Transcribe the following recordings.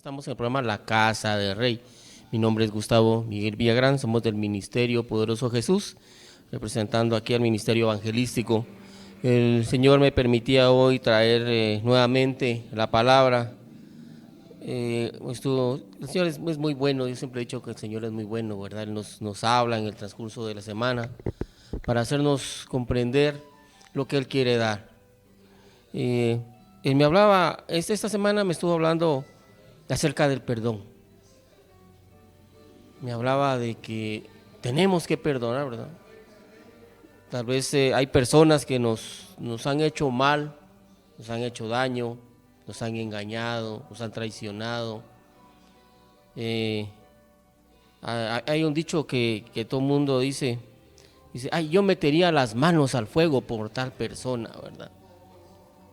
Estamos en el programa La Casa del Rey. Mi nombre es Gustavo Miguel Villagrán, somos del Ministerio Poderoso Jesús, representando aquí al Ministerio Evangelístico. El Señor me permitía hoy traer nuevamente la palabra. El Señor es muy bueno, yo siempre he dicho que el Señor es muy bueno, ¿verdad? Él nos habla en el transcurso de la semana para hacernos comprender lo que Él quiere dar. Él me hablaba, esta semana me estuvo hablando acerca del perdón. Me hablaba de que tenemos que perdonar, ¿verdad? Tal vez hay personas que nos han hecho mal, nos han hecho daño, nos han engañado, nos han traicionado. Hay un dicho que todo el mundo dice, ay, yo metería las manos al fuego por tal persona, ¿verdad?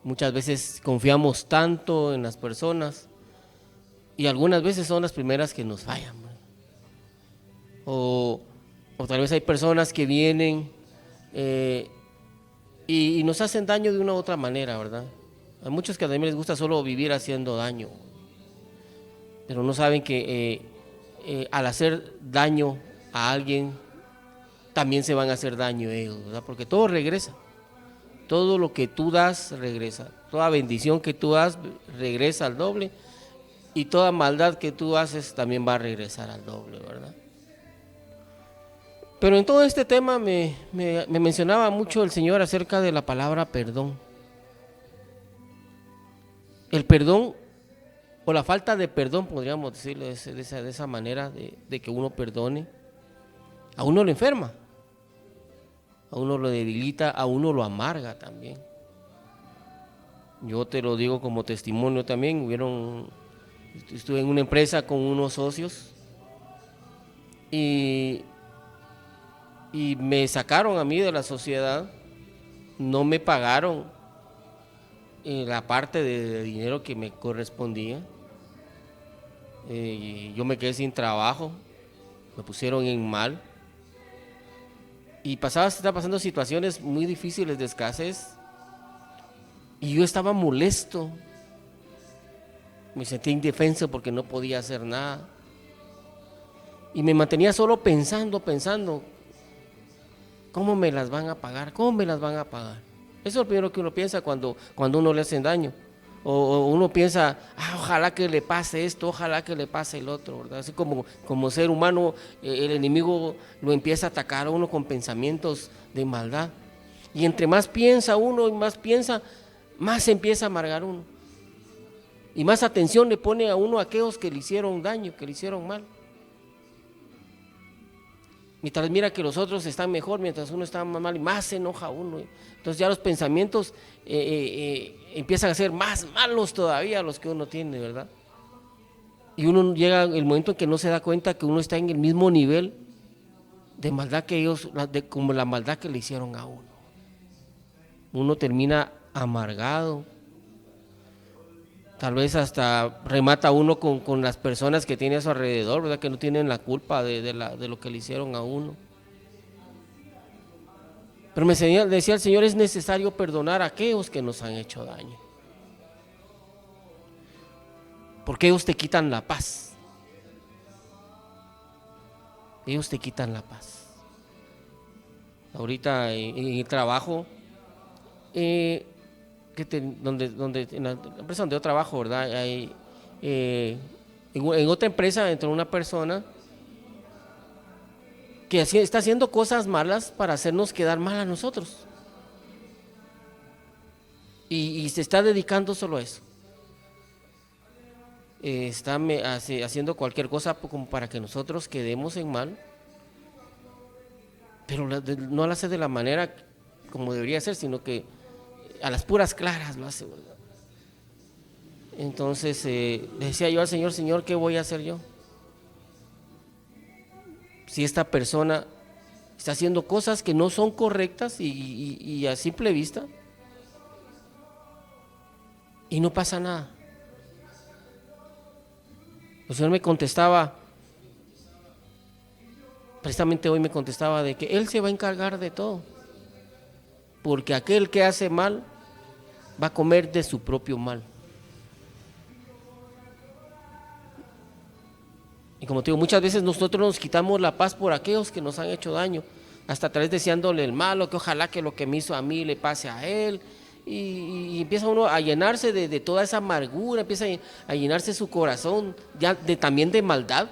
Muchas veces confiamos tanto en las personas y algunas veces son las primeras que nos fallan, ¿verdad? O tal vez hay personas que vienen y nos hacen daño de una u otra manera, ¿verdad? Hay muchos que a mí les gusta solo vivir haciendo daño, pero no saben que al hacer daño a alguien, también se van a hacer daño ellos, ¿verdad? Porque todo regresa. Todo lo que tú das regresa. Toda bendición que tú das regresa al doble. Y toda maldad que tú haces también va a regresar al doble, ¿verdad? Pero en todo este tema me mencionaba mucho el Señor acerca de la palabra perdón. El perdón o la falta de perdón, podríamos decirlo de esa manera, de que uno perdone, a uno lo enferma, a uno lo debilita, a uno lo amarga también. Yo te lo digo como testimonio también. Estuve en una empresa con unos socios y me sacaron a mí de la sociedad, no me pagaron la parte de dinero que me correspondía. Yo me quedé sin trabajo, me pusieron en mal y estaba pasando situaciones muy difíciles de escasez y yo estaba molesto, me sentía indefenso porque no podía hacer nada y me mantenía solo pensando, ¿cómo me las van a pagar? ¿Cómo me las van a pagar? Eso es lo primero que uno piensa cuando uno le hacen daño. O uno piensa, ojalá que le pase esto, ojalá que le pase el otro, ¿verdad? Así como ser humano, el enemigo lo empieza a atacar a uno con pensamientos de maldad. Y entre más piensa uno y más se empieza a amargar uno. Y más atención le pone a uno a aquellos que le hicieron daño, que le hicieron mal. Mientras mira que los otros están mejor, mientras uno está más mal, y más se enoja uno. Entonces ya los pensamientos empiezan a ser más malos todavía los que uno tiene, ¿verdad? Y uno llega el momento en que no se da cuenta que uno está en el mismo nivel de maldad que ellos, como la maldad que le hicieron a uno. Uno termina amargado. Tal vez hasta remata uno con las personas que tiene a su alrededor, ¿verdad? Que no tienen la culpa de lo que le hicieron a uno. Pero me decía el Señor, es necesario perdonar a aquellos que nos han hecho daño. Porque ellos te quitan la paz. Ellos te quitan la paz. Ahorita en el trabajo, donde en la empresa donde yo trabajo, ¿verdad? En otra empresa entró una persona que está haciendo cosas malas para hacernos quedar mal a nosotros. Y se está dedicando solo a eso. Está haciendo cualquier cosa como para que nosotros quedemos en mal, pero no lo hace de la manera como debería ser, sino que a las puras claras lo hace, ¿verdad? Entonces le decía yo al Señor, Señor, ¿qué voy a hacer yo? Si esta persona está haciendo cosas que no son correctas y a simple vista, y no pasa nada. El Señor me contestaba, precisamente hoy me contestaba de que Él se va a encargar de todo, porque aquel que hace mal va a comer de su propio mal. Y como te digo, muchas veces nosotros nos quitamos la paz por aquellos que nos han hecho daño, hasta tal vez deseándole el malo, que ojalá que lo que me hizo a mí le pase a él. Y empieza uno a llenarse de toda esa amargura, empieza a llenarse su corazón ya también de maldad,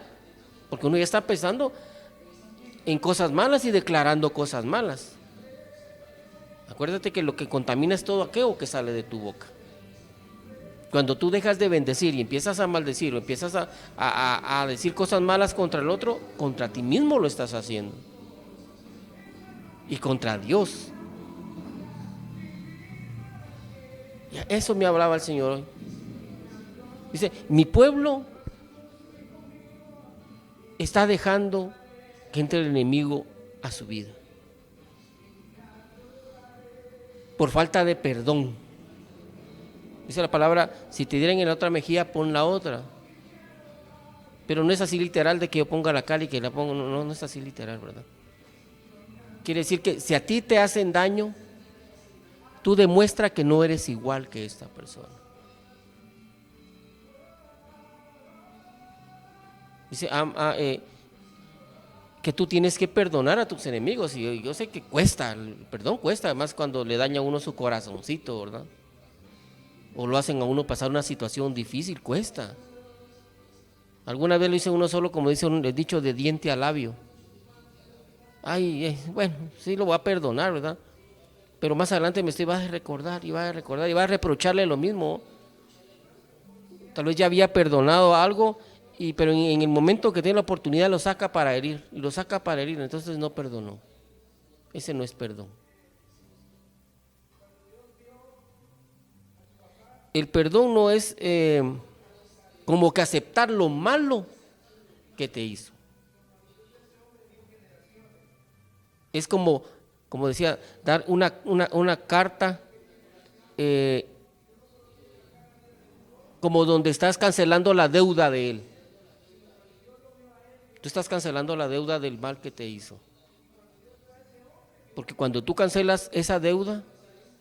porque uno ya está pensando en cosas malas y declarando cosas malas. Acuérdate que lo que contamina es todo aquello que sale de tu boca. Cuando tú dejas de bendecir y empiezas a maldecir o empiezas a decir cosas malas contra el otro, contra ti mismo lo estás haciendo. Y contra Dios. Y eso me hablaba el Señor hoy. Dice, mi pueblo está dejando que entre el enemigo a su vida. Por falta de perdón. Dice la palabra, si te dieran en la otra mejilla, pon la otra. Pero no es así literal de que yo ponga la cara y que la ponga, no es así literal, ¿verdad? Quiere decir que si a ti te hacen daño, tú demuestras que no eres igual que esta persona. Dice que tú tienes que perdonar a tus enemigos. Y yo sé que cuesta, el perdón cuesta, además cuando le daña a uno su corazoncito, ¿verdad? O lo hacen a uno pasar una situación difícil, cuesta. Alguna vez lo hice uno solo, como dice el dicho, de diente a labio. Ay, bueno, sí lo voy a perdonar, ¿verdad? Pero más adelante va a recordar y va a reprocharle lo mismo. Tal vez ya había perdonado algo, pero en el momento que tiene la oportunidad lo saca para herir, y lo saca para herir, entonces no perdonó. Ese no es perdón. El perdón no es como que aceptar lo malo que te hizo. Es como decía, dar una carta como donde estás cancelando la deuda de él. Tú estás cancelando la deuda del mal que te hizo. Porque cuando tú cancelas esa deuda,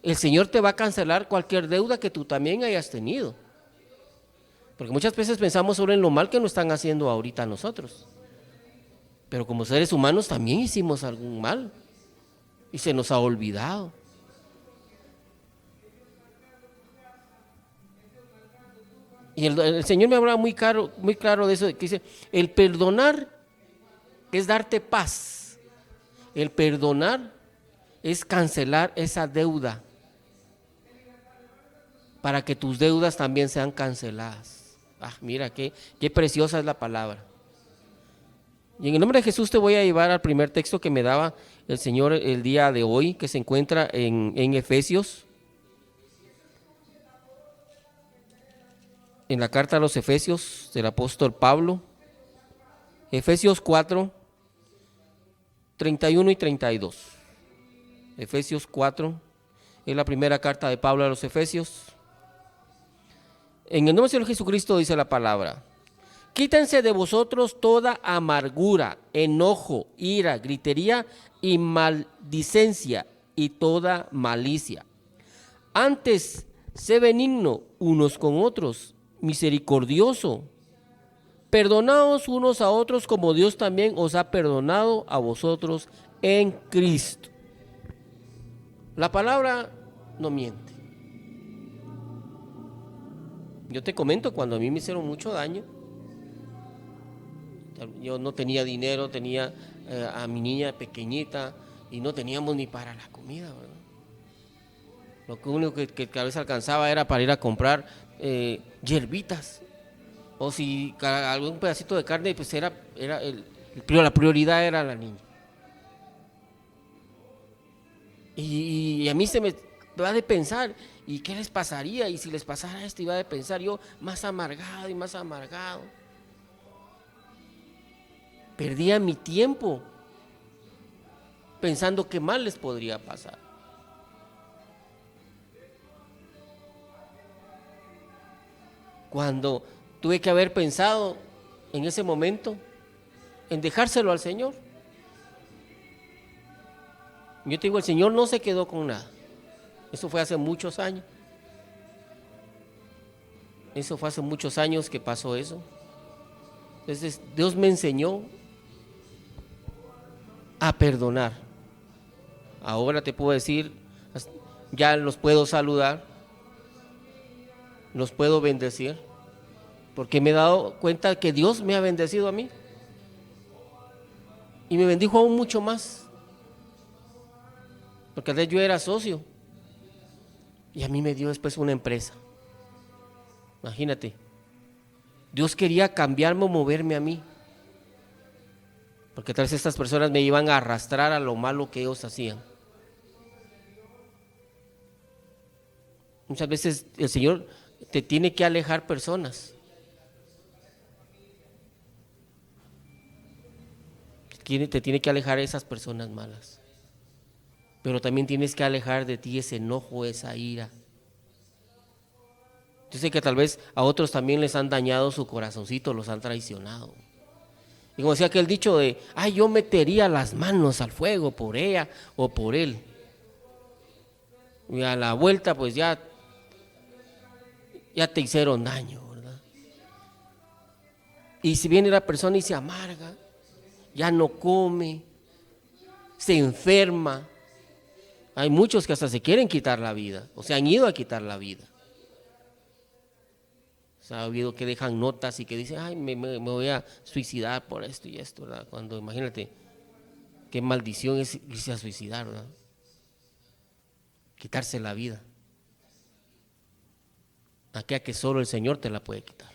el Señor te va a cancelar cualquier deuda que tú también hayas tenido. Porque muchas veces pensamos solo en lo mal que nos están haciendo ahorita a nosotros. Pero como seres humanos también hicimos algún mal y se nos ha olvidado. Y el Señor me habla muy claro de eso, que dice, el perdonar es darte paz. El perdonar es cancelar esa deuda para que tus deudas también sean canceladas. Mira, qué preciosa es la palabra. Y en el nombre de Jesús te voy a llevar al primer texto que me daba el Señor el día de hoy, que se encuentra en Efesios. En la carta a los Efesios del apóstol Pablo. Efesios 4, 31 y 32. Efesios 4, es la primera carta de Pablo a los Efesios. En el nombre del Señor Jesucristo dice la palabra: quítense de vosotros toda amargura, enojo, ira, gritería y maldicencia y toda malicia. Antes, sé benigno unos con otros, misericordioso. Perdonaos unos a otros como Dios también os ha perdonado a vosotros en Cristo. La palabra no miente. Yo te comento, cuando a mí me hicieron mucho daño, yo no tenía dinero, tenía a mi niña pequeñita y no teníamos ni para la comida, ¿verdad? Lo único que a veces alcanzaba era para ir a comprar hierbitas, o si algún pedacito de carne, pues era la prioridad era la niña. Y a mí se me va de pensar, ¿y qué les pasaría? Y si les pasara esto, iba de pensar yo más amargado y más amargado. Perdía mi tiempo pensando qué mal les podría pasar. Cuando tuve que haber pensado en ese momento en dejárselo al Señor. Yo te digo, el Señor no se quedó con nada. Eso fue hace muchos años. Eso fue hace muchos años que pasó eso. Entonces Dios me enseñó a perdonar. Ahora te puedo decir, ya los puedo saludar, los puedo bendecir, porque me he dado cuenta que Dios me ha bendecido a mí y me bendijo aún mucho más, porque antes yo era socio y a mí me dio después una empresa. Imagínate, Dios quería cambiarme o moverme a mí, porque tal vez estas personas me iban a arrastrar a lo malo que ellos hacían. Muchas veces el Señor te tiene que alejar personas. Te tiene que alejar esas personas malas. Pero también tienes que alejar de ti ese enojo, esa ira. Yo sé que tal vez a otros también les han dañado su corazoncito, los han traicionado. Y como decía aquel dicho de, ay, yo metería las manos al fuego por ella o por él. Y a la vuelta pues ya te hicieron daño, ¿verdad? Y si viene la persona y se amarga, ya no come, se enferma. Hay muchos que hasta se quieren quitar la vida, o se han ido a quitar la vida. Se ha oído que dejan notas y que dicen, ay, me voy a suicidar por esto y esto, ¿verdad? Cuando imagínate, qué maldición es irse a suicidar, ¿verdad? Quitarse la vida. Aquella que solo el Señor te la puede quitar,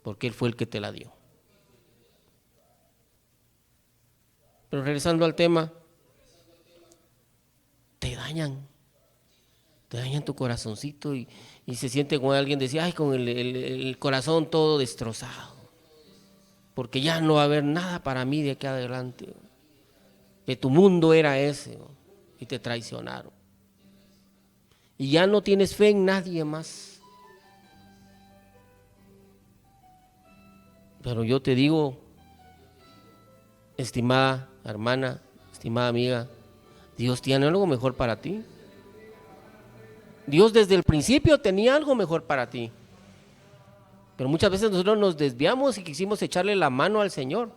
porque Él fue el que te la dio. Pero regresando al tema, te dañan tu corazoncito y se siente como alguien decía, ay, con el corazón todo destrozado, porque ya no va a haber nada para mí de aquí adelante, que tu mundo era ese, y te traicionaron. Y ya no tienes fe en nadie más. Pero yo te digo, estimada hermana, estimada amiga, Dios tiene algo mejor para ti. Dios desde el principio tenía algo mejor para ti. Pero muchas veces nosotros nos desviamos y quisimos echarle la mano al Señor.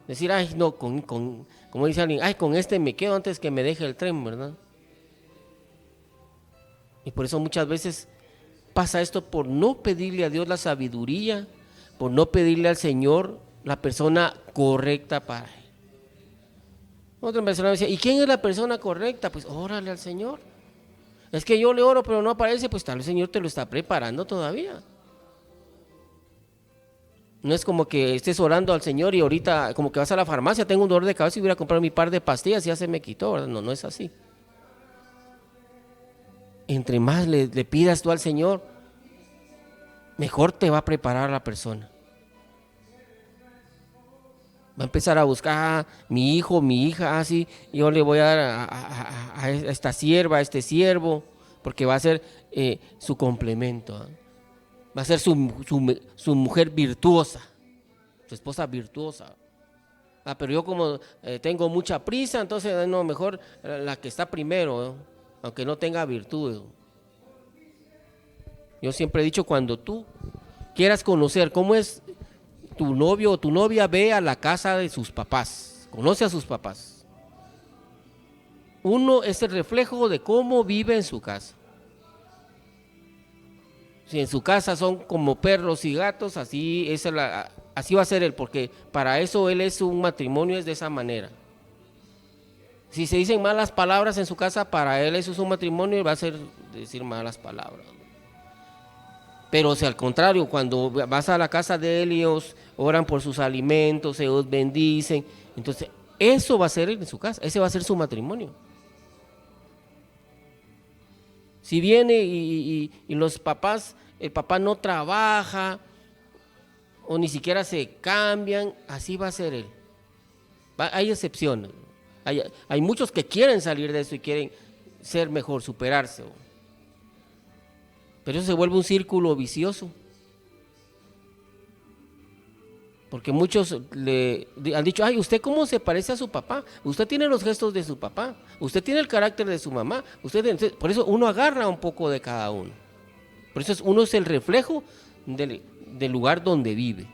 Decir, ay, no, como dice alguien, ay, con este me quedo antes que me deje el tren, ¿verdad? Y por eso muchas veces pasa esto, por no pedirle a Dios la sabiduría, por no pedirle al Señor la persona correcta para Él. Otra persona me decía, ¿y quién es la persona correcta? Pues órale al Señor. Es que yo le oro pero no aparece, pues tal vez el Señor te lo está preparando todavía. No es como que estés orando al Señor y ahorita como que vas a la farmacia, tengo un dolor de cabeza y voy a comprar mi par de pastillas y ya se me quitó, ¿verdad? No es así. Entre más le pidas tú al Señor, mejor te va a preparar la persona. Va a empezar a buscar, mi hijo, mi hija, así, yo le voy a dar a esta sierva, a este siervo, porque va a ser su complemento, ¿eh? Va a ser su mujer virtuosa, su esposa virtuosa. Pero yo como tengo mucha prisa, entonces no, mejor la que está primero, ¿eh? Aunque no tenga virtud. Yo siempre he dicho, cuando tú quieras conocer cómo es tu novio o tu novia, ve a la casa de sus papás, conoce a sus papás. Uno es el reflejo de cómo vive en su casa. Si en su casa son como perros y gatos, así va a ser él, porque para eso él es un matrimonio, es de esa manera. Si se dicen malas palabras en su casa, para él eso es un matrimonio y va a ser decir malas palabras. Pero si al contrario, cuando vas a la casa de él y ellos oran por sus alimentos, ellos bendicen, entonces eso va a ser en su casa, ese va a ser su matrimonio. Si viene y los papás, el papá no trabaja o ni siquiera se cambian, así va a ser él. Hay excepciones. Hay muchos que quieren salir de eso y quieren ser mejor, superarse. Pero eso se vuelve un círculo vicioso. Porque muchos le han dicho, ay, ¿usted cómo se parece a su papá? Usted tiene los gestos de su papá, usted tiene el carácter de su mamá, por eso uno agarra un poco de cada uno. Por eso uno es el reflejo del lugar donde vive.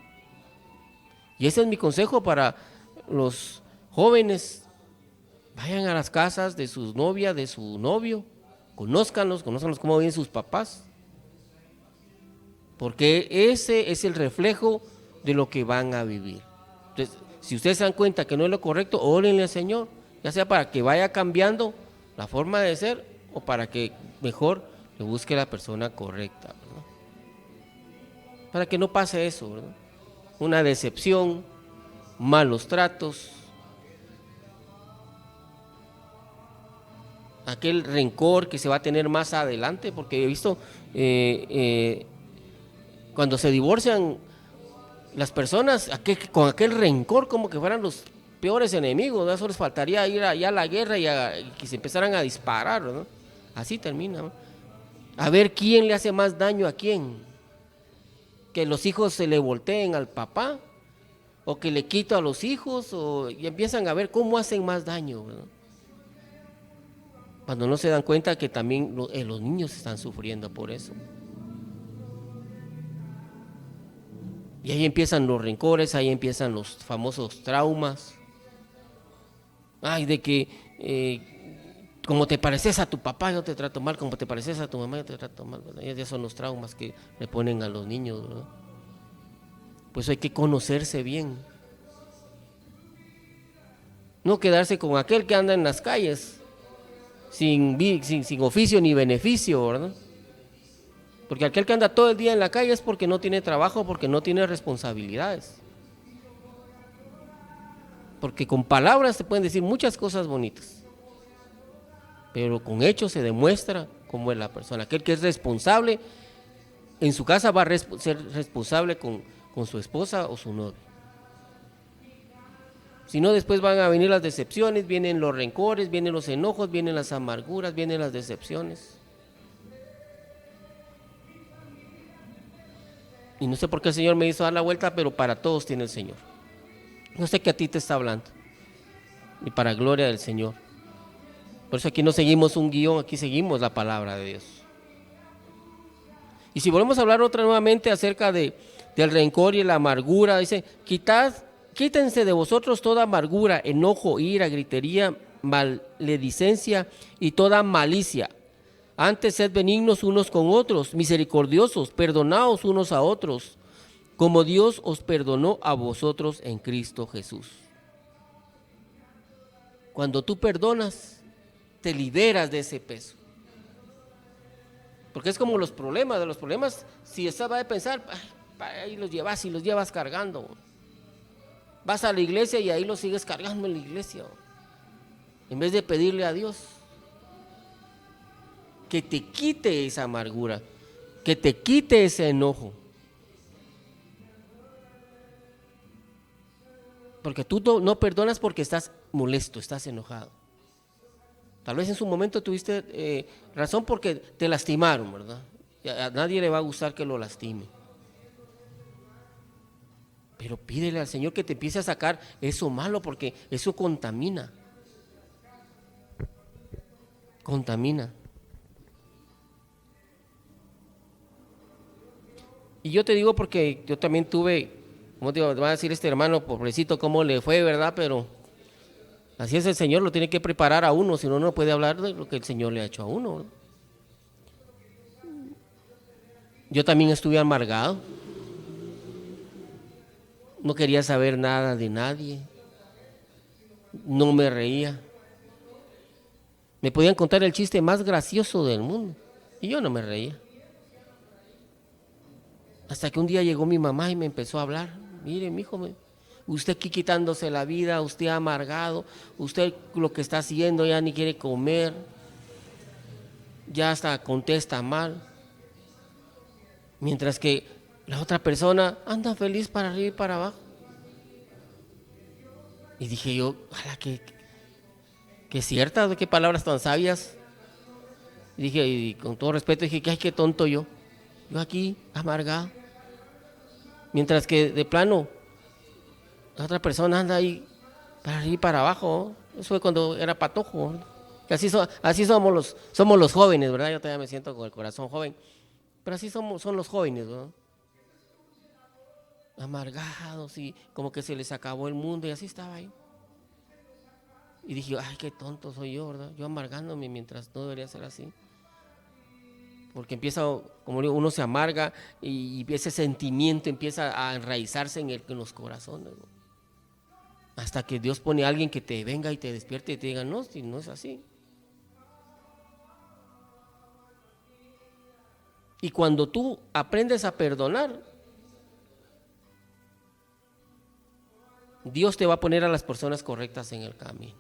Y ese es mi consejo para los jóvenes. Vayan a las casas de sus novias, de su novio, conózcanlos cómo viven sus papás. Porque ese es el reflejo de lo que van a vivir. Entonces, si ustedes se dan cuenta que no es lo correcto, órenle al Señor, ya sea para que vaya cambiando la forma de ser o para que mejor le busque la persona correcta, ¿verdad? Para que no pase eso, ¿verdad? Una decepción, malos tratos, aquel rencor que se va a tener más adelante, porque he visto cuando se divorcian las personas con aquel rencor como que fueran los peores enemigos, ¿no? Eso les faltaría ir allá a la guerra y que se empezaran a disparar, ¿no? Así termina, ¿no? A ver quién le hace más daño a quién, que los hijos se le volteen al papá o que le quito a los hijos y empiezan a ver cómo hacen más daño, ¿no? Cuando no se dan cuenta que también los niños están sufriendo por eso. Y ahí empiezan los rencores, ahí empiezan los famosos traumas. Ay, de que como te pareces a tu papá yo te trato mal, como te pareces a tu mamá yo te trato mal, ¿verdad? Ya son los traumas que le ponen a los niños, ¿verdad? Pues hay que conocerse bien. No quedarse con aquel que anda en las calles sin oficio ni beneficio, ¿verdad? Porque aquel que anda todo el día en la calle es porque no tiene trabajo, porque no tiene responsabilidades. Porque con palabras se pueden decir muchas cosas bonitas, pero con hechos se demuestra cómo es la persona. Aquel que es responsable, en su casa va a ser responsable con su esposa o su novio. Si no, después van a venir las decepciones, vienen los rencores, vienen los enojos, vienen las amarguras, vienen las decepciones. Y no sé por qué el Señor me hizo dar la vuelta, pero para todos tiene el Señor. No sé qué a ti te está hablando, y para gloria del Señor. Por eso aquí no seguimos un guión, aquí seguimos la palabra de Dios. Y si volvemos a hablar nuevamente acerca del rencor y la amargura, dice, quítense de vosotros toda amargura, enojo, ira, gritería, maledicencia y toda malicia. Antes sed benignos unos con otros, misericordiosos, perdonaos unos a otros, como Dios os perdonó a vosotros en Cristo Jesús. Cuando tú perdonas, te liberas de ese peso. Porque es como los problemas, si estás va a pensar, ahí los llevas y los llevas cargando. Vas a la iglesia y ahí los sigues cargando en la iglesia, en vez de pedirle a Dios que te quite esa amargura, que te quite ese enojo. Porque tú no perdonas porque estás molesto, estás enojado. Tal vez en su momento tuviste razón porque te lastimaron, ¿verdad? A nadie le va a gustar que lo lastime. Pero pídele al Señor que te empiece a sacar eso malo, porque eso contamina. Contamina. Y yo te digo porque yo también tuve, como te va a decir este hermano, pobrecito, cómo le fue, ¿verdad? Pero así es el Señor, lo tiene que preparar a uno, si no, no puede hablar de lo que el Señor le ha hecho a uno, ¿verdad? Yo también estuve amargado. No quería saber nada de nadie. No me reía. Me podían contar el chiste más gracioso del mundo y yo no me reía. Hasta que un día llegó mi mamá y me empezó a hablar. Mire, mijo, usted aquí quitándose la vida, usted amargado, usted lo que está haciendo ya ni quiere comer, ya hasta contesta mal. Mientras que la otra persona anda feliz para arriba y para abajo. Y dije yo, ojalá que ciertas, qué palabras tan sabias. Y dije, y con todo respeto, dije, ay, qué tonto yo aquí amargado. Mientras que de plano, la otra persona anda ahí para arriba y para abajo. Eso fue cuando era patojo, ¿verdad? Así somos los jóvenes, ¿verdad? Yo todavía me siento con el corazón joven, pero así son los jóvenes, ¿verdad? amargados y como que se les acabó el mundo y así estaba ahí. Y dije, ay, qué tonto soy yo, ¿verdad? Yo amargándome mientras no debería ser así. Porque empieza, como digo, uno se amarga y ese sentimiento empieza a enraizarse en los corazones, ¿no? Hasta que Dios pone a alguien que te venga y te despierte y te diga, no, si no es así. Y cuando tú aprendes a perdonar, Dios te va a poner a las personas correctas en el camino.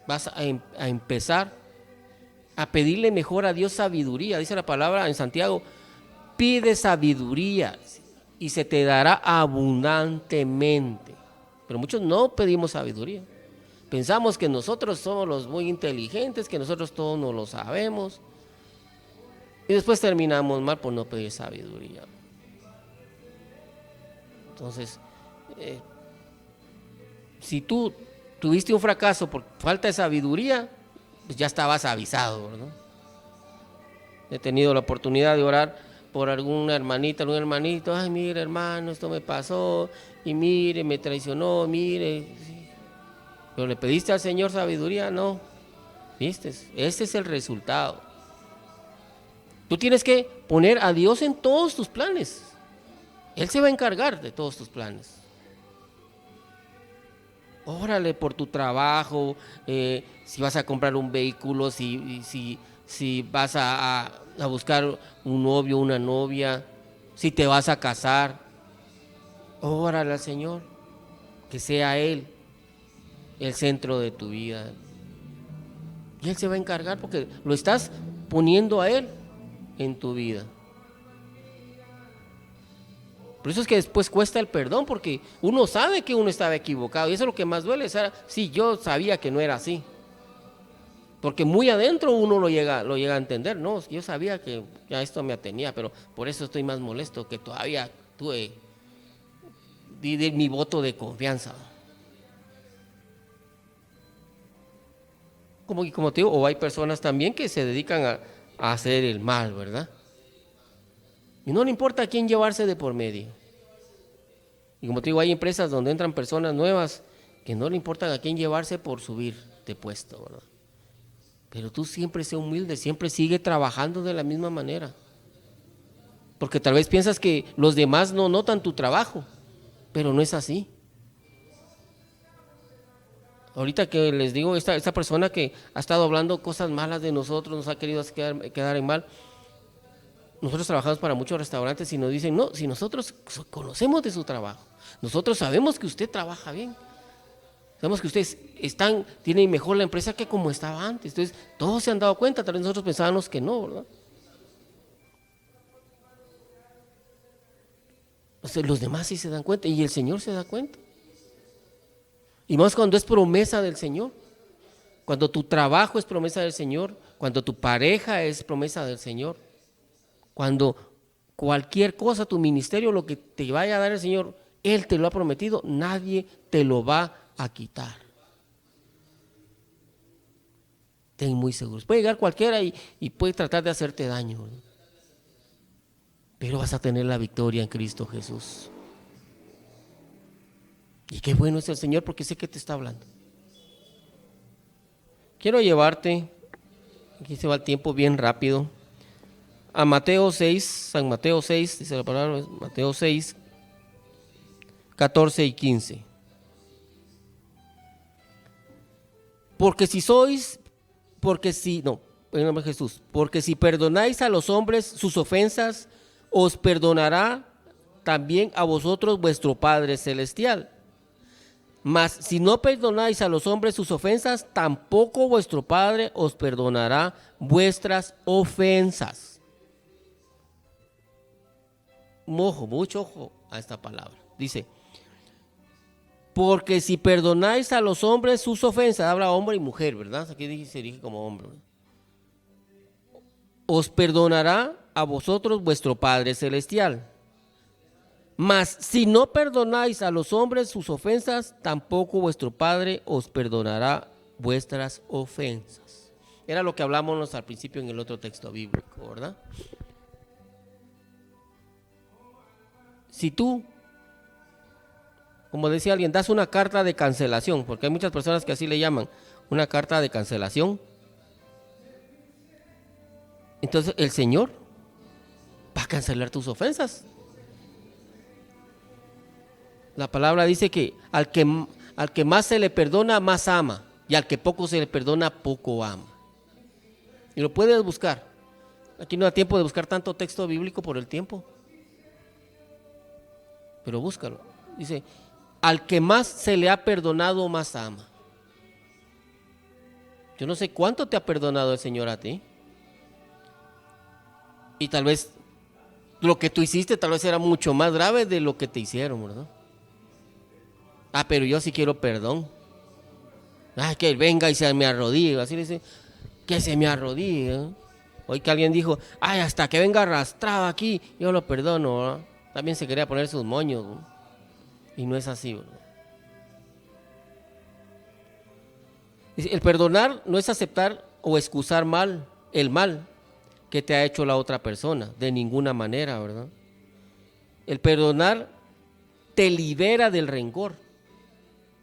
Vas a empezar a pedirle mejor a Dios sabiduría. Dice la palabra en Santiago, pide sabiduría y se te dará abundantemente. Pero muchos no pedimos sabiduría. Pensamos que nosotros somos los muy inteligentes, que nosotros todos no lo sabemos. Y después terminamos mal por no pedir sabiduría. Entonces, si tú tuviste un fracaso por falta de sabiduría, pues ya estabas avisado, ¿no? He tenido la oportunidad de orar por alguna hermanita, algún hermanito, ay, mire hermano, esto me pasó, y mire, me traicionó, mire. Sí. Pero le pediste al Señor sabiduría, no. ¿Viste? Ese es el resultado. Tú tienes que poner a Dios en todos tus planes. Él se va a encargar de todos tus planes. Órale por tu trabajo, si vas a comprar un vehículo, si vas a buscar un novio, una novia, si te vas a casar. Órale al Señor, que sea Él el centro de tu vida. Y Él se va a encargar porque lo estás poniendo a Él en tu vida. Por eso es que después cuesta el perdón, porque uno sabe que uno estaba equivocado y eso es lo que más duele. Sí, yo sabía que no era así, porque muy adentro uno lo llega a entender. No, yo sabía que ya esto me atenía, pero por eso estoy más molesto, que todavía di mi voto de confianza. Como te digo, o hay personas también que se dedican a hacer el mal, ¿verdad? Y no le importa a quién llevarse de por medio. Y como te digo, hay empresas donde entran personas nuevas que no le importan a quién llevarse por subir de puesto, ¿verdad? Pero tú siempre sé humilde, siempre sigue trabajando de la misma manera. Porque tal vez piensas que los demás no notan tu trabajo, pero no es así. Ahorita que les digo, esta persona que ha estado hablando cosas malas de nosotros, nos ha querido quedar en mal. Nosotros trabajamos para muchos restaurantes y nos dicen, no, si nosotros conocemos de su trabajo, nosotros sabemos que usted trabaja bien, sabemos que ustedes tienen mejor la empresa que como estaba antes. Entonces, todos se han dado cuenta, tal vez nosotros pensábamos que no, ¿verdad? O sea, los demás sí se dan cuenta y el Señor se da cuenta. Y más cuando es promesa del Señor, cuando tu trabajo es promesa del Señor, cuando tu pareja es promesa del Señor, cuando cualquier cosa, tu ministerio, lo que te vaya a dar el Señor, Él te lo ha prometido, nadie te lo va a quitar. Ten muy seguros. Puede llegar cualquiera y puede tratar de hacerte daño, ¿no? Pero vas a tener la victoria en Cristo Jesús. Y qué bueno es el Señor porque sé que te está hablando. Quiero llevarte, aquí se va el tiempo bien rápido, a Mateo 6, San Mateo 6, dice la palabra, Mateo 6, 14 y 15. Porque en nombre de Jesús, porque si perdonáis a los hombres sus ofensas, os perdonará también a vosotros vuestro Padre Celestial. Mas si no perdonáis a los hombres sus ofensas, tampoco vuestro Padre os perdonará vuestras ofensas. Mucho ojo a esta palabra. Dice, porque si perdonáis a los hombres sus ofensas, habla hombre y mujer, ¿verdad? Aquí se dirige como hombre. Os perdonará a vosotros vuestro Padre Celestial. Mas si no perdonáis a los hombres sus ofensas, tampoco vuestro Padre os perdonará vuestras ofensas. Era lo que hablamos al principio en el otro texto bíblico, ¿verdad? Si tú, como decía alguien, das una carta de cancelación, porque hay muchas personas que así le llaman, una carta de cancelación, entonces el Señor va a cancelar tus ofensas. La palabra dice que al que más se le perdona, más ama, y al que poco se le perdona, poco ama. Y lo puedes buscar. Aquí no da tiempo de buscar tanto texto bíblico por el tiempo, pero búscalo. Dice, al que más se le ha perdonado, más ama. Yo no sé cuánto te ha perdonado el Señor a ti. Y tal vez lo que tú hiciste tal vez era mucho más grave de lo que te hicieron, ¿verdad? Ah, pero yo sí quiero perdón. Ah, que él venga y se me arrodille. Así le dice, que se me arrodille. Hoy que alguien dijo, ay, hasta que venga arrastrado aquí, yo lo perdono, ¿verdad? También se quería poner sus moños, ¿no? Y no es así, ¿verdad? El perdonar no es aceptar o excusar el mal que te ha hecho la otra persona, de ninguna manera, ¿verdad? El perdonar te libera del rencor.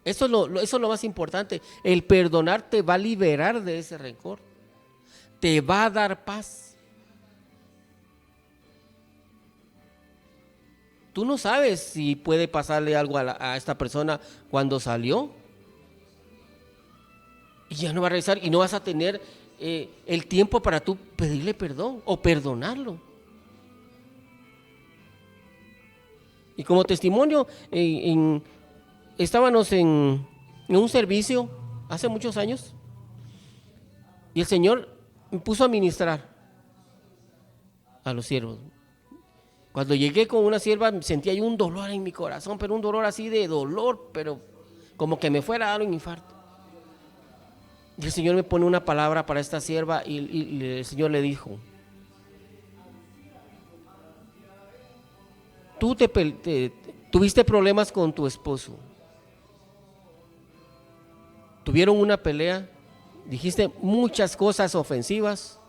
Eso es lo más importante. El perdonar te va a liberar de ese rencor. Te va a dar paz. Tú no sabes si puede pasarle algo a esta persona cuando salió. Y ya no va a regresar y no vas a tener el tiempo para tú pedirle perdón o perdonarlo. Y como testimonio, estábamos en un servicio hace muchos años y el Señor me puso a ministrar a los siervos. Cuando llegué con una sierva sentía yo un dolor en mi corazón, pero un dolor así de dolor, pero como que me fuera a dar un infarto. Y el Señor me pone una palabra para esta sierva y el Señor le dijo, tú tuviste problemas con tu esposo, tuvieron una pelea, dijiste muchas cosas ofensivas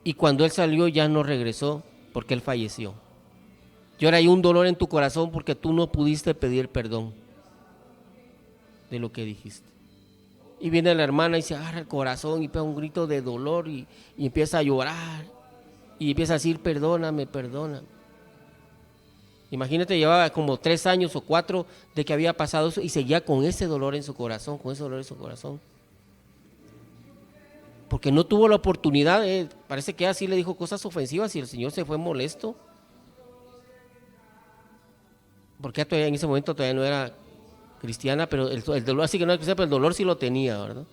y cuando él salió ya no regresó porque él falleció. Y ahora hay un dolor en tu corazón porque tú no pudiste pedir perdón de lo que dijiste. Y viene la hermana y se agarra el corazón y pega un grito de dolor y empieza a llorar y empieza a decir perdóname, perdóname. Imagínate, llevaba como 3 años o 4 de que había pasado eso y seguía con ese dolor en su corazón, con ese dolor en su corazón. Porque no tuvo la oportunidad, parece que así le dijo cosas ofensivas y el Señor se fue molesto. Porque todavía en ese momento todavía no era cristiana, pero el dolor, así que no era cristiana, pero el dolor sí lo tenía, ¿verdad?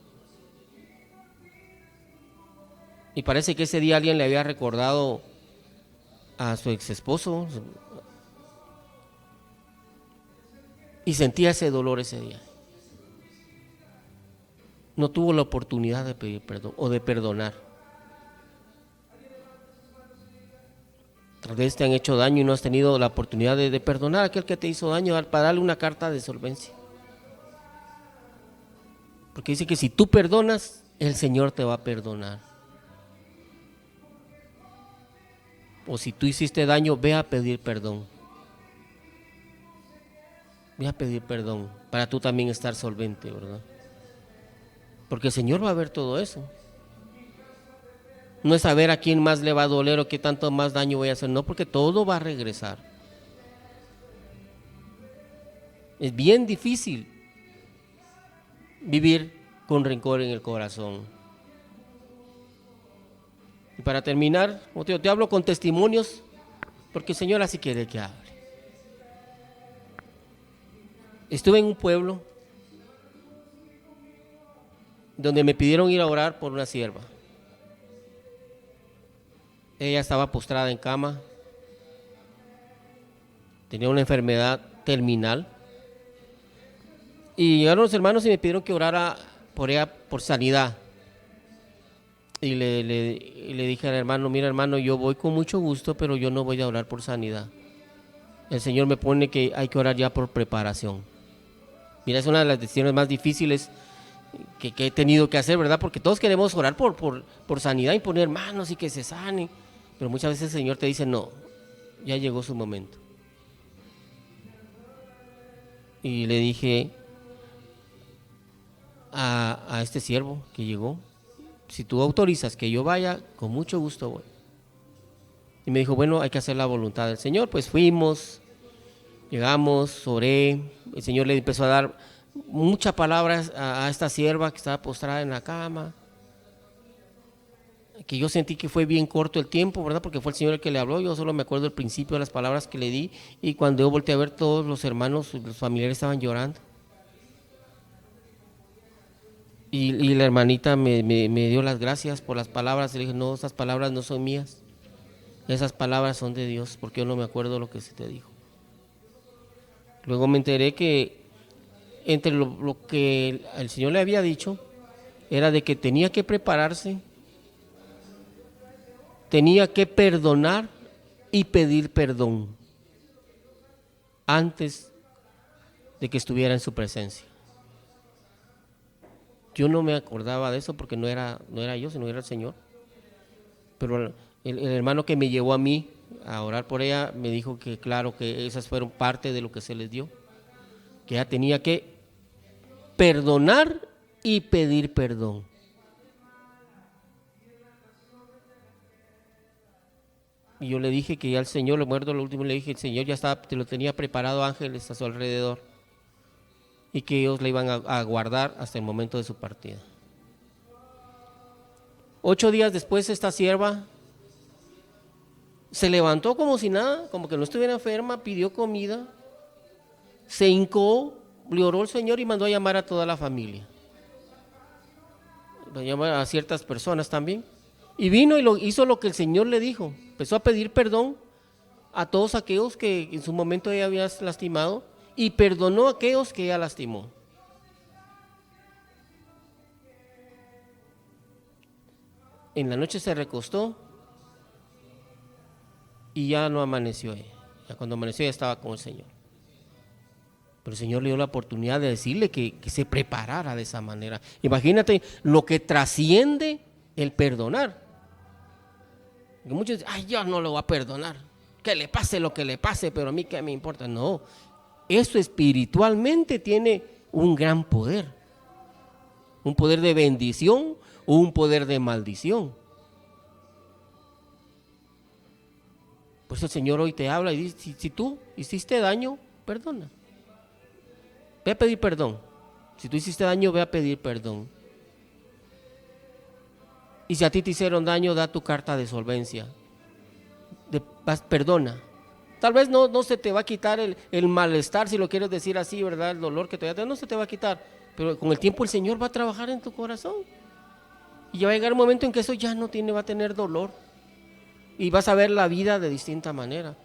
Y parece que ese día alguien le había recordado a su ex esposo y sentía ese dolor ese día. No tuvo la oportunidad de pedir perdón o de perdonar. Tal vez te han hecho daño y no has tenido la oportunidad de perdonar a aquel que te hizo daño para darle una carta de solvencia. Porque dice que si tú perdonas, el Señor te va a perdonar. O si tú hiciste daño, ve a pedir perdón. Ve a pedir perdón para tú también estar solvente, ¿verdad? Porque el Señor va a ver todo eso. No es saber a quién más le va a doler o qué tanto más daño voy a hacer, no, porque todo va a regresar. Es bien difícil vivir con rencor en el corazón. Y para terminar, te hablo con testimonios, porque el Señor así quiere que hable. Estuve en un pueblo donde me pidieron ir a orar por una sierva. Ella estaba postrada en cama, tenía una enfermedad terminal. Y llegaron los hermanos y me pidieron que orara por ella por sanidad. Y le dije al hermano, mira hermano, yo voy con mucho gusto, pero yo no voy a orar por sanidad. El Señor me pone que hay que orar ya por preparación. Mira, es una de las decisiones más difíciles que he tenido que hacer, ¿verdad? Porque todos queremos orar por sanidad y poner manos y que se sane. Pero muchas veces el Señor te dice, no, ya llegó su momento. Y le dije a este siervo que llegó, si tú autorizas que yo vaya, con mucho gusto voy. Y me dijo, bueno, hay que hacer la voluntad del Señor. Pues fuimos, llegamos, oré, el Señor le empezó a dar muchas palabras a esta sierva que estaba postrada en la cama, que yo sentí que fue bien corto el tiempo, ¿verdad? Porque fue el Señor el que le habló. Yo solo me acuerdo del principio de las palabras que le di, y cuando yo volteé a ver, todos los hermanos, los familiares estaban llorando. Y la hermanita me dio las gracias por las palabras. Le dije, no, esas palabras no son mías, esas palabras son de Dios, porque yo no me acuerdo lo que se te dijo. Luego me enteré que entre lo que el Señor le había dicho era de que tenía que prepararse, tenía que perdonar y pedir perdón antes de que estuviera en su presencia. Yo no me acordaba de eso porque no era yo, sino era el Señor. Pero el hermano que me llevó a mí a orar por ella me dijo que claro, que esas fueron parte de lo que se les dio, que ella tenía que perdonar y pedir perdón. Y yo le dije que ya el Señor, le muerdo lo último, le dije, el Señor ya estaba, te lo tenía preparado, ángeles a su alrededor, y que ellos le iban a guardar hasta el momento de su partida. 8 días después, esta sierva se levantó como si nada, como que no estuviera enferma, pidió comida, se hincó, le oró al Señor y mandó a llamar a toda la familia. Lo llamó a ciertas personas también. Y vino y hizo lo que el Señor le dijo. Empezó a pedir perdón a todos aquellos que en su momento ella había lastimado, y perdonó a aquellos que ella lastimó. En la noche se recostó y ya no amaneció ella. Ya cuando amaneció ya estaba con el Señor. Pero el Señor le dio la oportunidad de decirle que se preparara de esa manera. Imagínate lo que trasciende el perdonar. Porque muchos dicen, ay, yo no lo voy a perdonar, que le pase lo que le pase, pero a mí qué me importa. No, eso espiritualmente tiene un gran poder, un poder de bendición o un poder de maldición. Por eso el Señor hoy te habla y dice, si tú hiciste daño, perdona. Ve a pedir perdón. Si tú hiciste daño, ve a pedir perdón. Y si a ti te hicieron daño, da tu carta de solvencia. Perdona. Tal vez no se te va a quitar el malestar, si lo quieres decir así, ¿verdad? El dolor que todavía no se te va a quitar. Pero con el tiempo el Señor va a trabajar en tu corazón. Y ya va a llegar un momento en que eso ya no va a tener dolor. Y vas a ver la vida de distinta manera.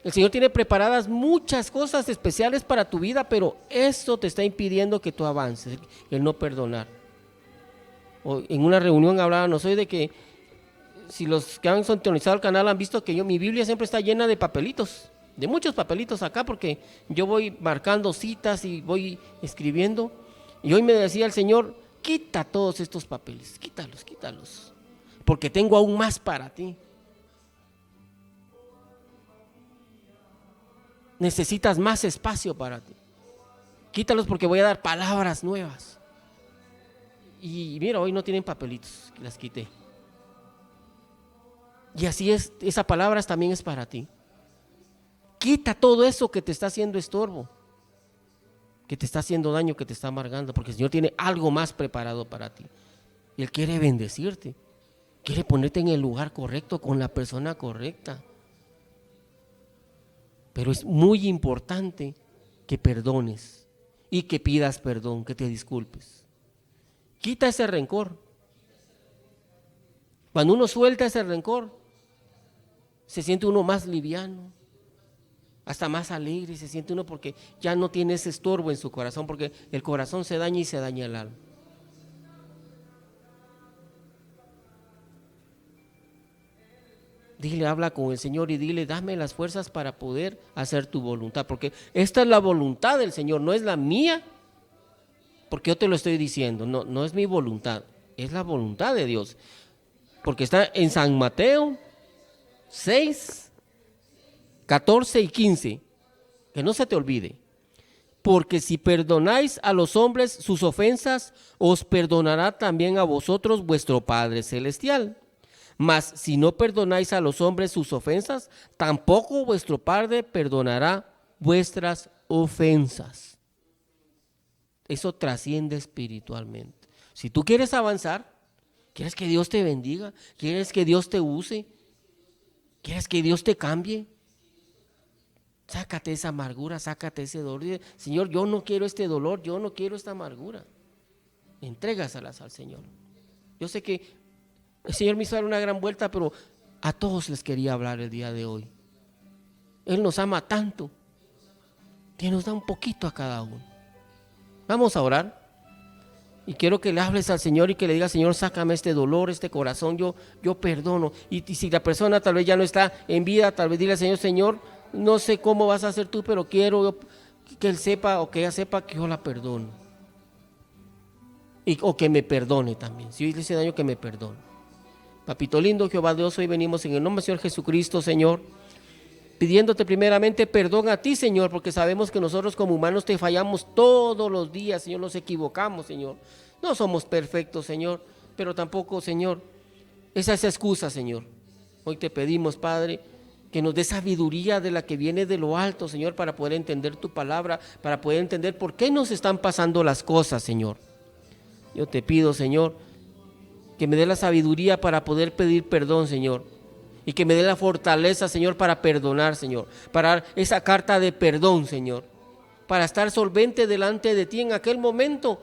El Señor tiene preparadas muchas cosas especiales para tu vida, pero eso te está impidiendo que tú avances, el no perdonar. O en una reunión hablábamos hoy de que si los que han sintonizado el canal han visto que mi Biblia siempre está llena de papelitos, de muchos papelitos acá, porque yo voy marcando citas y voy escribiendo. Y hoy me decía el Señor, quita todos estos papeles, quítalos, porque tengo aún más para ti. Necesitas más espacio para ti. Quítalos porque voy a dar palabras nuevas. Y mira, hoy no tienen papelitos, las quité. Y así es, esa palabra también es para ti. Quita todo eso que te está haciendo estorbo, que te está haciendo daño, que te está amargando, porque el Señor tiene algo más preparado para ti. Y Él quiere bendecirte, quiere ponerte en el lugar correcto, con la persona correcta. Pero es muy importante que perdones y que pidas perdón, que te disculpes. Quita ese rencor. Cuando uno suelta ese rencor, se siente uno más liviano, hasta más alegre, se siente uno porque ya no tiene ese estorbo en su corazón, porque el corazón se daña y se daña el alma. Dile, habla con el Señor y dile, dame las fuerzas para poder hacer tu voluntad, porque esta es la voluntad del Señor, no es la mía, porque yo te lo estoy diciendo, no es mi voluntad, es la voluntad de Dios, porque está en San Mateo 6, 14 y 15, que no se te olvide. Porque si perdonáis a los hombres sus ofensas, os perdonará también a vosotros vuestro Padre Celestial. Mas si no perdonáis a los hombres sus ofensas, tampoco vuestro Padre perdonará vuestras ofensas. Eso trasciende espiritualmente. Si tú quieres avanzar, quieres que Dios te bendiga, quieres que Dios te use, quieres que Dios te cambie, sácate esa amargura, sácate ese dolor. Señor, yo no quiero este dolor, yo no quiero esta amargura. Entrégaselas al Señor. Yo sé que el Señor me hizo dar una gran vuelta, pero a todos les quería hablar el día de hoy. Él nos ama tanto que nos da un poquito a cada uno. Vamos a orar. Y quiero que le hables al Señor y que le digas: Señor, sácame este dolor, este corazón, yo perdono. Y si la persona tal vez ya no está en vida, tal vez dile al Señor: Señor, no sé cómo vas a hacer tú, pero quiero que él sepa o que ella sepa que yo la perdono. O que me perdone también. Si hoy le hice daño, que me perdone. Papito lindo, Jehová Dios, hoy venimos en el nombre del Señor Jesucristo, Señor, pidiéndote primeramente perdón a ti, Señor, porque sabemos que nosotros como humanos te fallamos todos los días, Señor, nos equivocamos, Señor. No somos perfectos, Señor, pero tampoco, Señor, esa es excusa, Señor. Hoy te pedimos, Padre, que nos dé sabiduría de la que viene de lo alto, Señor, para poder entender tu palabra, para poder entender por qué nos están pasando las cosas, Señor. Yo te pido, Señor, que me dé la sabiduría para poder pedir perdón, Señor. Y que me dé la fortaleza, Señor, para perdonar, Señor. Para dar esa carta de perdón, Señor. Para estar solvente delante de ti en aquel momento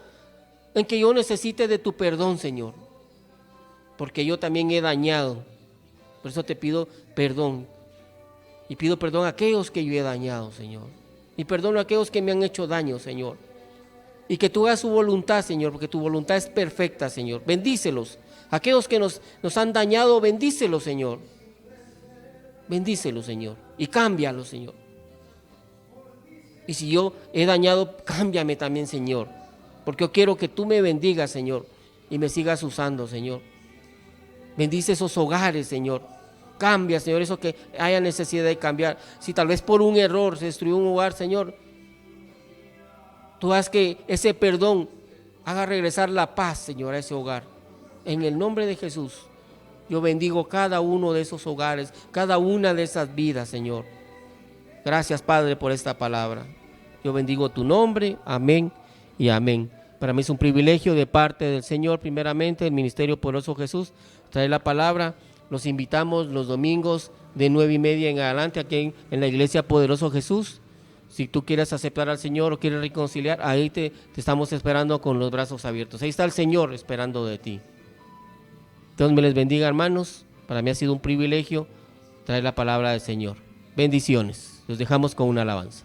en que yo necesite de tu perdón, Señor. Porque yo también he dañado. Por eso te pido perdón. Y pido perdón a aquellos que yo he dañado, Señor. Y perdono a aquellos que me han hecho daño, Señor. Y que tú hagas su voluntad, Señor, porque tu voluntad es perfecta, Señor. Bendícelos. Aquellos que nos han dañado, bendícelos, Señor. Bendícelos, Señor. Y cámbialos, Señor. Y si yo he dañado, cámbiame también, Señor. Porque yo quiero que tú me bendigas, Señor. Y me sigas usando, Señor. Bendice esos hogares, Señor. Cambia, Señor, eso que haya necesidad de cambiar. Si tal vez por un error se destruyó un hogar, Señor, tú haz que ese perdón haga regresar la paz, Señor, a ese hogar. En el nombre de Jesús, yo bendigo cada uno de esos hogares, cada una de esas vidas, Señor. Gracias, Padre, por esta palabra. Yo bendigo tu nombre, amén y amén. Para mí es un privilegio de parte del Señor, primeramente, el Ministerio Poderoso Jesús, traer la palabra. Los invitamos los domingos de 9:30 en adelante aquí en la Iglesia Poderoso Jesús. Si tú quieres aceptar al Señor o quieres reconciliar, ahí te estamos esperando con los brazos abiertos. Ahí está el Señor esperando de ti. Dios me les bendiga, hermanos. Para mí ha sido un privilegio traer la palabra del Señor. Bendiciones. Los dejamos con una alabanza.